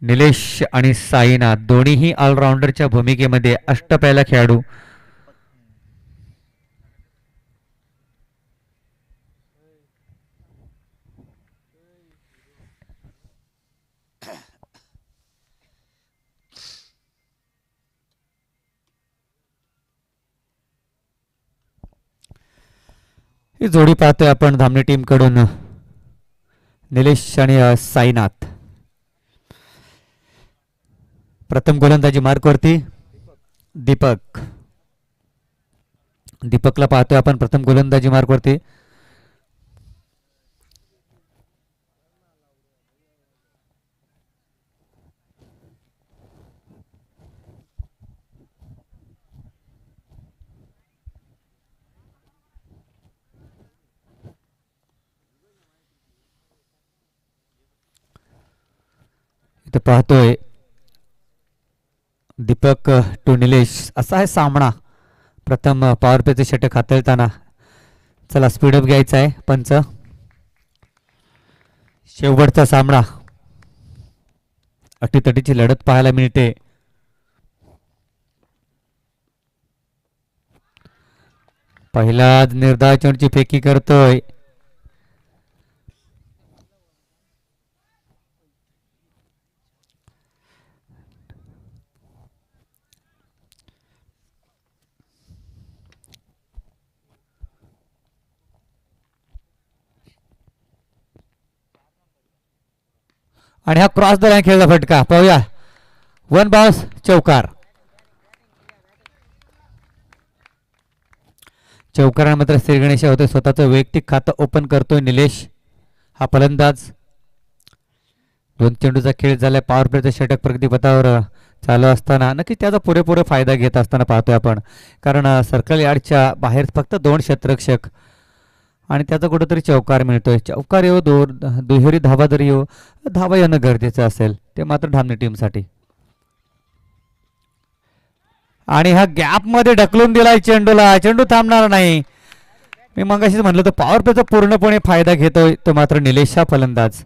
निलेश आणि साईनाथ दोन्हीही ऑलराऊंडरच्या भूमिकेमध्ये अष्टपैला खेळाडू. ही जोडी पाहतोय आपण धामणी टीम कडून. निलेश आणि साईनाथ. प्रथम गोलंदाजी मार्कवरती दीपक. दीपकला पाहतोय आपण प्रथम गोलंदाजी मार्कवरती. इथे पाहतोय दीपक टू निलेश असा आहे सामना. प्रथम पॉवर प्लेचे षटक हाताळताना. चला स्पीडअप घ्यायचा आहे पंच. शेवटचा सामना. अटीतटीची लढत पाहायला मिळते. पहिलाच निर्धाव चेंडूची फेकी करतोय. आणि हा क्रॉस द लाईन खेळला फटका पाहूया. वन बाउन्स चौकार. चौकारानं मात्र श्रीगणेश होते. स्वतःचं वैयक्तिक खातं ओपन करतोय निलेश हा फलंदाज. दोन चेंडूचा खेळ झालाय. पॉवर प्लेचं षटक प्रगतीपथावर चालू असताना नक्की त्याचा पुरेपूर फायदा घेत असताना पाहतोय आपण. कारण सर्कल यार्डच्या बाहेर फक्त दोन क्षेत्ररक्षक आणि त्याचा कुठेतरी चौकार मिळतोय. चौकार येऊ दुहेरी धावा जरी येऊ धावा येणं गरजेचं असेल ते मात्र धामणी टीमसाठी. आणि हा गॅप मध्ये ढकलून दिलाय चेंडूला. चेंडू थांबणार नाही. मी मगाशीच म्हणलं तर पॉवर प्लेचा पूर्णपणे फायदा घेतोय तो मात्र निलेश हा फलंदाज.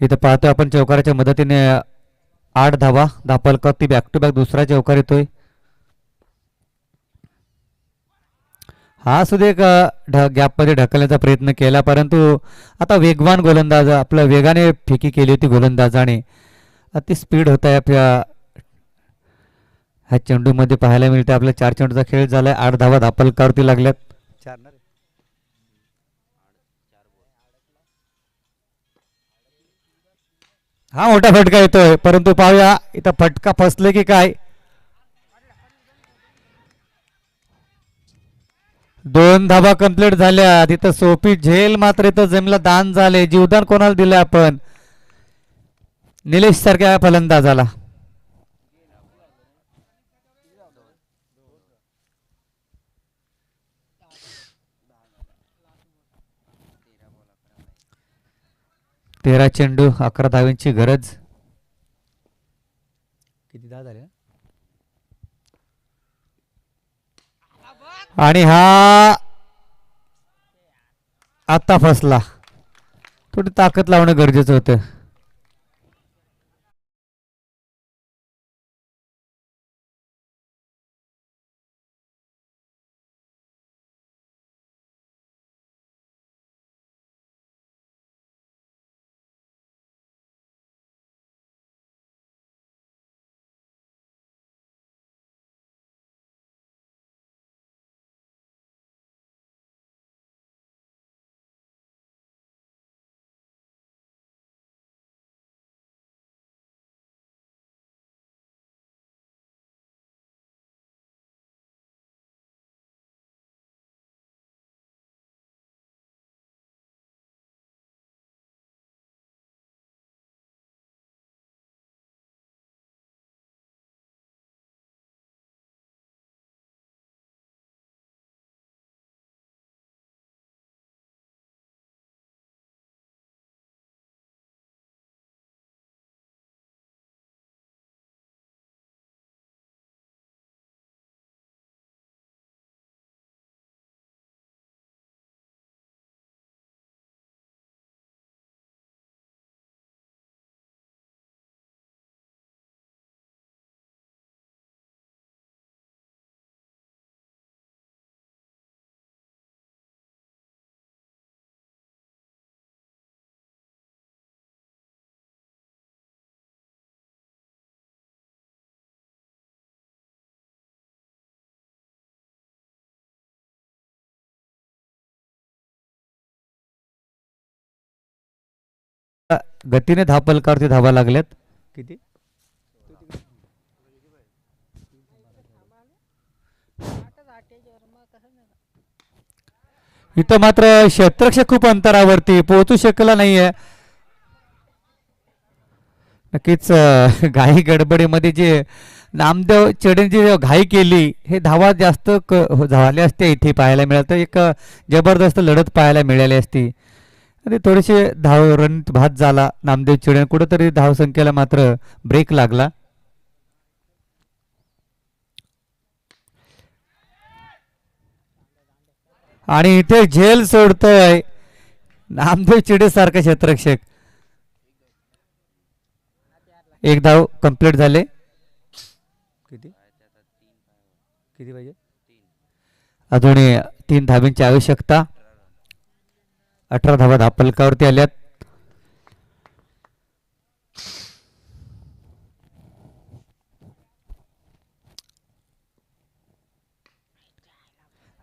इथं पाहतोय आपण चौकाराच्या मदतीने 8 धावा धापलकावती बॅक टू बॅक दुसरा चौकार येतोय. हा सुद्धा एक गॅपमध्ये ढकलण्याचा प्रयत्न केला परंतु आता वेगवान गोलंदाज आपल्या वेगाने फेकी केली होती गोलंदाजाने. अति स्पीड होत आहे आपल्या ह्या चेंडूमध्ये पाहायला मिळते. आपल्या 4 चेंडूचा खेळ झालाय. 8 धावा धापलकावरती लागल्यात. हा मोठा फटका येतोय परंतु पाहूया इथं फटका फसले की काय. 2 धावा कंप्लीट झाल्या. तिथं सोपी झेल मात्र इथं जमीला दान झाले. जीवदान कोणाला दिलं आपण निलेश सारख्या फलंदाजाला. तेरा चेंडू 11 धाव्यांची गरज. किती धावा झाल्या आणि हा आता फसला. थोडी ताकद लावणं गरजेचं होतं. गतीने धापलकावरती धावा लागल्यात. किती इथं मात्र क्षेत्ररक्षक खूप अंतरावरती पोहोचू शकला नाहीये. नक्कीच घाई गडबडीमध्ये जे नामदेव चेडेंची जी घाई केली हे धावा जास्त झाल्या असत्या इथे पाहायला मिळालं तर एक जबरदस्त लढत पाहायला मिळाली असती. आणि थोडेसे धाव रन भात झाला नामदेव चेडे कुठंतरी धावसंख्येला मात्र ब्रेक लागला. आणि इथे झेल सोडतोय नामदेव चिडे सारखा क्षेत्ररक्षक. एक धाव कंप्लीट झाले. किती किती पाहिजे अजून 3 धाब्यांची आवश्यकता. 18 धावा धापलकावरती आल्यात.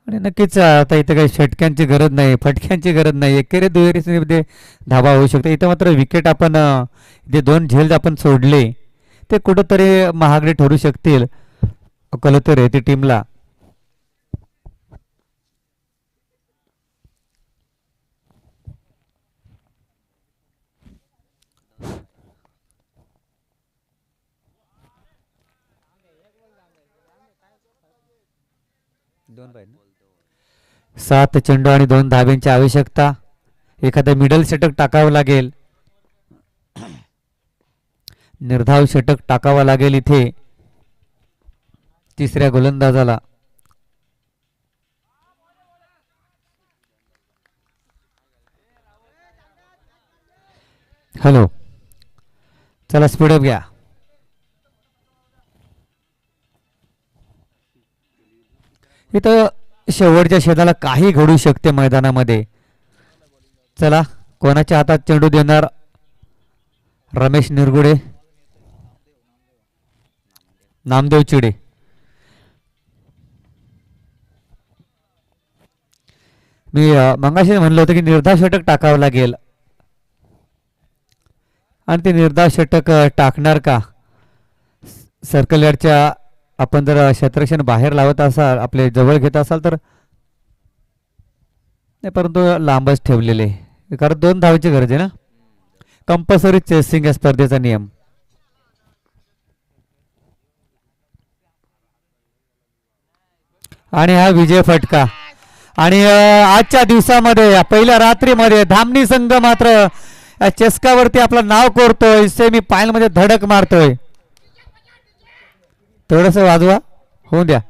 आणि नक्कीच आता इथं काही षटक्यांची गरज नाही फटक्यांची गरज नाही एकेरी दुहेरीमध्ये धावा होऊ शकते. इथं मात्र विकेट आपण जे 2 झेल आपण सोडले ते कुठंतरी महागडे ठरू शकतील कलतर येते टीमला. दोन 7 चेंडू आणि 2 धाब्यांची आवश्यकता. एखादं मिडल षटक टाकावं लागेल. निर्धाव षटक टाकावा लागेल इथे तिसऱ्या गोलंदाजाला. हॅलो चला स्पीडअप घ्या. इथं शेवटच्या क्षेत्राला काही घडू शकते मैदानामध्ये. चला कोणाच्या हातात चेंडू देणार रमेश निरगुडे नामदेव चिडे. मी मंगाशी म्हणलं होतं की निर्धाव षटक टाकावं लागेल आणि ते निर्धाव षटक टाकणार का सर्कल यार्डच्या आपण जर क्षेत्ररक्षण बाहेर लावत असाल आपले जवळ घेत असाल तर नाही परंतु लांबच ठेवलेले कारण 2 धावांची गरज आहे ना. कंपल्सरी चेसिंग या स्पर्धेचा नियम. आणि हा विजय फटका. आणि आजच्या दिवसामध्ये पहिल्या रात्रीमध्ये धामणी संघ मात्र चेस्कावरती आपलं नाव कोरतोय सेमी फायनल मध्ये धडक मारतोय. थोडस वाजवा होऊन द्या.